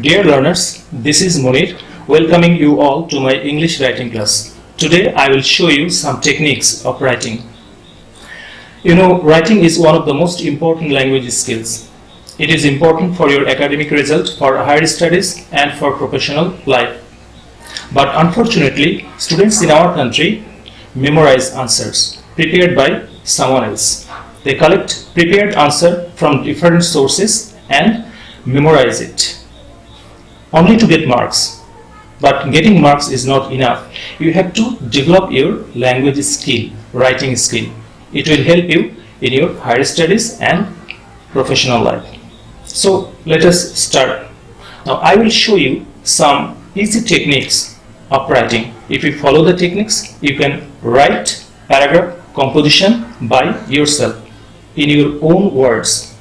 Dear learners, this is Munir welcoming you all to my English writing class. Today I will show you some techniques of writing. Writing is one of the most important language skills. It is important for your academic result, for higher studies and for professional life. But unfortunately, students in our country memorize answers prepared by someone else. They collect prepared answer from different sources and memorize it only to get marks. But getting marks is not enough. You have to develop your language skill, writing skill. It will help you in your higher studies and professional life. So let us start. Now I will show you some easy techniques of writing. If you follow the techniques, you can write paragraph composition by yourself in your own words.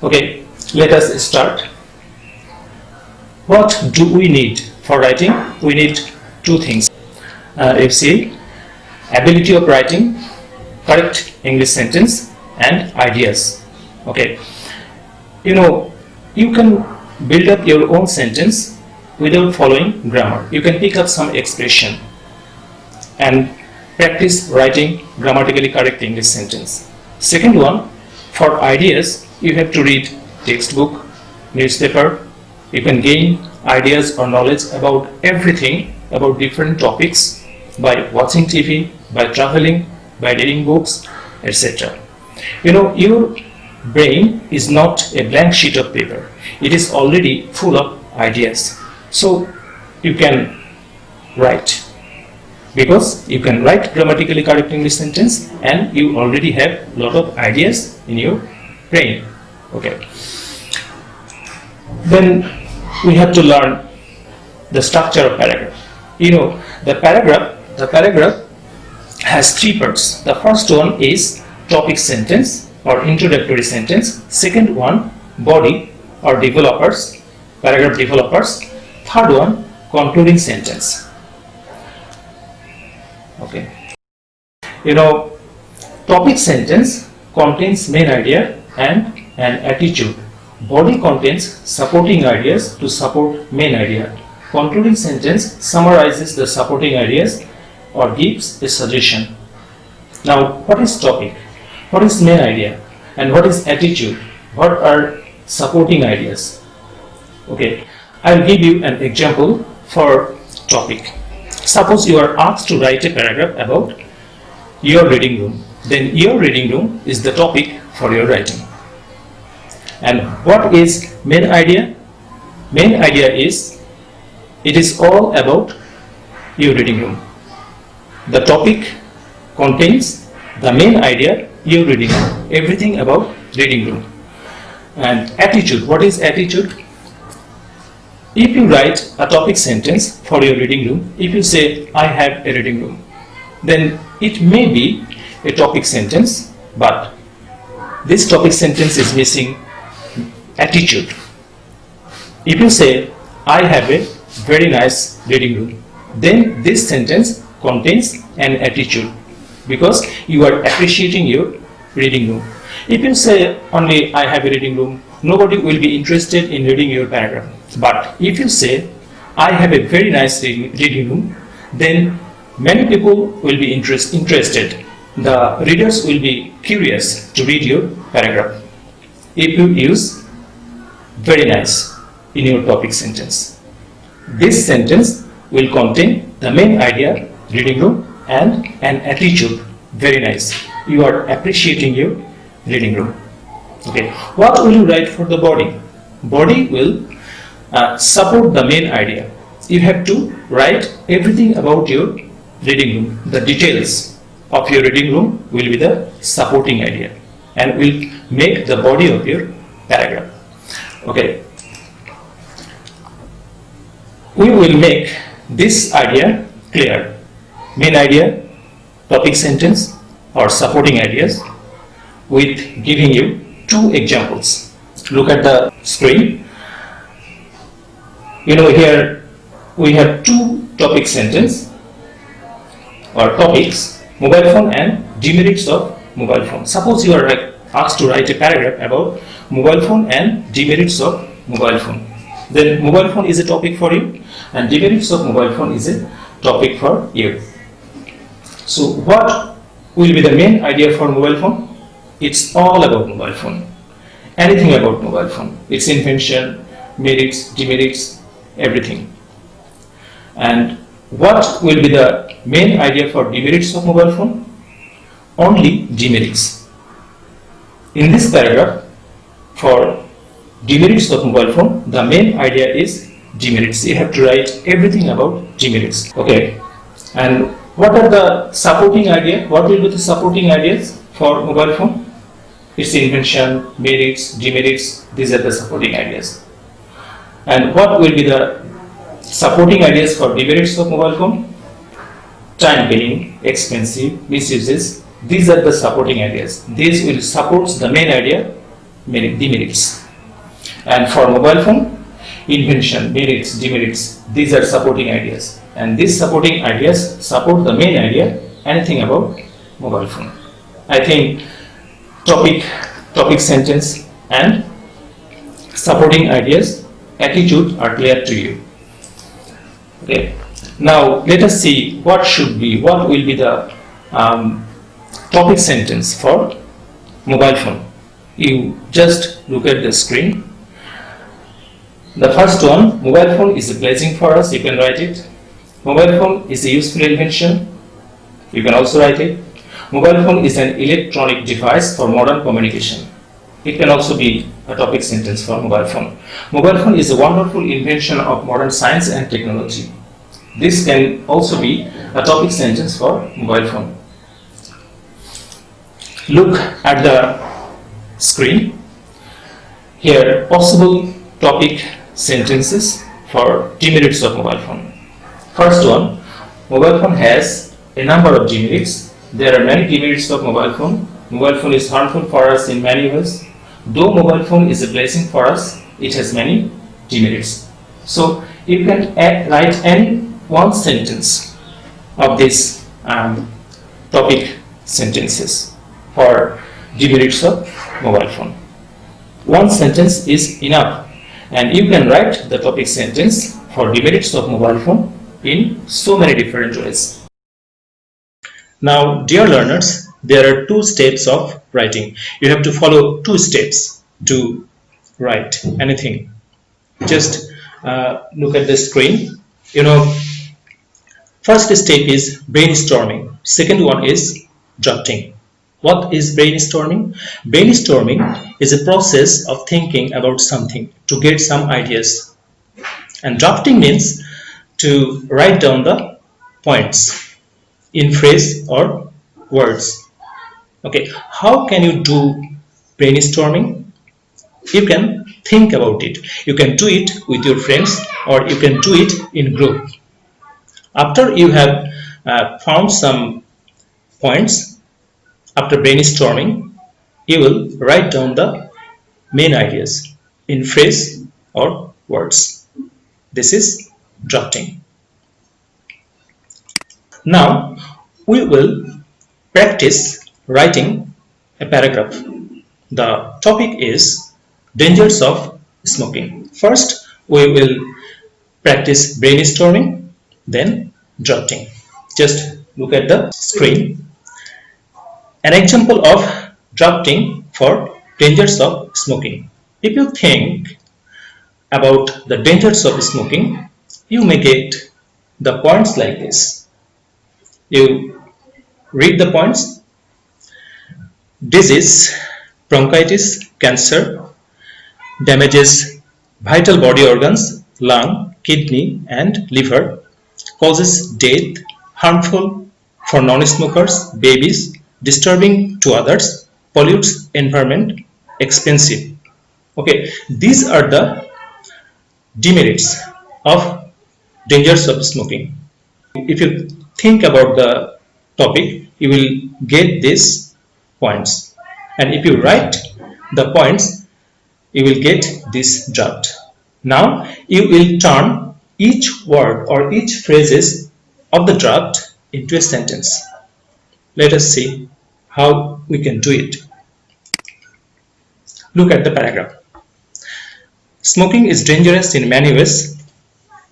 Okay, let us start. What do we need for writing? We need two things. FC, ability of writing, correct English sentence, and ideas. Okay, you can build up your own sentence without following grammar. You can pick up some expression and practice writing grammatically correct English sentence. Second one, for ideas, you have to read textbook, newspaper. You can gain ideas or knowledge about everything, about different topics by watching TV, by traveling, by reading books, etc. Your brain is not a blank sheet of paper. It is already full of ideas. So you can write, because you can write grammatically correct English sentence and you already have a lot of ideas in your brain. Okay. Then we have to learn the structure of paragraph. The paragraph has three parts. The first one is topic sentence or introductory sentence. Second one, body or developers, paragraph developers. Third one, concluding sentence. Okay. Topic sentence contains main idea and an attitude. Body contains supporting ideas to support main idea. Concluding sentence summarizes the supporting ideas or gives a suggestion. Now, what is topic? What is main idea? And what is attitude? What are supporting ideas? Okay, I'll give you an example for topic. Suppose you are asked to write a paragraph about your reading room. Then your reading room is the topic for your writing. And what is main idea? Main idea is, it is all about your reading room. The topic contains the main idea, your reading room, everything about reading room. And attitude, what is attitude? If you write a topic sentence for your reading room, if you say, I have a reading room, then it may be a topic sentence, but this topic sentence is missing attitude. If you say, I have a very nice reading room, then this sentence contains an attitude, because you are appreciating your reading room. If you say only, I have a reading room, nobody will be interested in reading your paragraph. But if you say, I have a very nice reading room, then many people will be interested. The readers will be curious to read your paragraph if you use very nice in your topic sentence. This sentence will contain the main idea, reading room, and an attitude, very nice. You are appreciating your reading room. Okay. What will you write for the body? Body will support the main idea. You have to write everything about your reading room. The details of your reading room will be the supporting idea and will make the body of your paragraph. Okay. We will make this idea clear. Main idea, topic sentence, or supporting ideas with giving you two examples. Look at the screen. Here we have two topic sentence or topics, mobile phone and demerits of mobile phone. Suppose you are asked to write a paragraph about mobile phone and demerits of mobile phone. then mobile phone is a topic for you, and demerits of mobile phone is a topic for you. So what will be the main idea for mobile phone? It's all about mobile phone. Anything about mobile phone. Its invention, merits, demerits, everything. And what will be the main idea for demerits of mobile phone? Only demerits. In this paragraph, for demerits of mobile phone, the main idea is demerits. You have to write everything about demerits. Okay. And what are the supporting ideas? What will be the supporting ideas for mobile phone? Its invention, merits, demerits, these are the supporting ideas. And what will be the supporting ideas for demerits of mobile phone? Time killing, expensive, misuses, these are the supporting ideas. These will support the main idea, demerits. And for mobile phone, invention, merits, demerits, these are supporting ideas. And these supporting ideas support the main idea, anything about mobile phone. I think topic sentence and supporting ideas, attitude are clear to you. Okay. Now let us see what will be the topic sentence for mobile phone. You just look at the screen. The first one, mobile phone is a blessing for us. You can write it. Mobile phone is a useful invention. You can also write it. Mobile phone is an electronic device for modern communication. It can also be a topic sentence for mobile phone. Mobile phone is a wonderful invention of modern science and technology. This can also be a topic sentence for mobile phone. Look at the screen. Here, possible topic sentences for demerits of mobile phone. First one, mobile phone has a number of demerits. There are many demerits of mobile phone. Mobile phone is harmful for us in many ways. Though mobile phone is a blessing for us, it has many demerits. So you can write any one sentence of these topic sentences for demerits of mobile phone. One sentence is enough, and you can write the topic sentence for demerits of mobile phone in so many different ways. Now, dear learners, there are 2 steps of writing. You have to follow 2 steps to write anything. Just look at the screen. First step is brainstorming. Second one is drafting. What is brainstorming? Brainstorming is a process of thinking about something to get some ideas. And drafting means to write down the points in phrase or words. Okay, how can you do brainstorming? You can think about it. You can do it with your friends, or you can do it in group. After you have found some points, after brainstorming, you will write down the main ideas in phrase or words. This is drafting. Now we will practice writing a paragraph. The topic is dangers of smoking. First, we will practice brainstorming, then drafting. Just look at the screen. An example of drafting for dangers of smoking. If you think about the dangers of smoking, you may get the points like this. You read the points. Disease, bronchitis, cancer, damages vital body organs, lung, kidney and liver, causes death, harmful for non-smokers, babies, disturbing to others, pollutes environment, expensive. Okay, these are the demerits of dangers of smoking. If you think about the topic, you will get these points, and if you write the points, you will get this draft. Now you will turn each word or each phrases of the draft into a sentence. Let us see how we can do it. Look at the paragraph. Smoking is dangerous in many ways.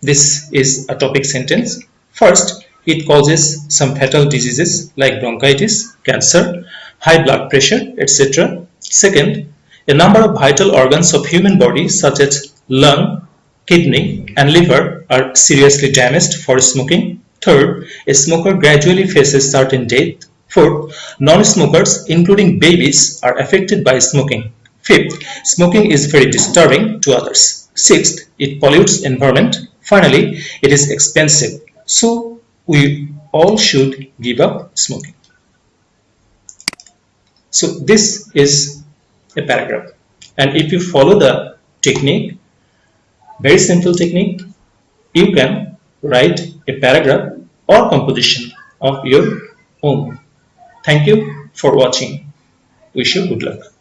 This is a topic sentence. First, it causes some fatal diseases like bronchitis, cancer, high blood pressure, etc. Second, a number of vital organs of human body such as lung, kidney and liver are seriously damaged for smoking. Third, a smoker gradually faces certain death. Fourth, non-smokers including babies are affected by smoking. Fifth, smoking is very disturbing to others. Sixth, it pollutes environment. Finally, it is expensive. So we all should give up smoking. So this is a paragraph. And if you follow the technique, very simple technique, you can write a paragraph or composition of your own. Thank you for watching. Wish you good luck.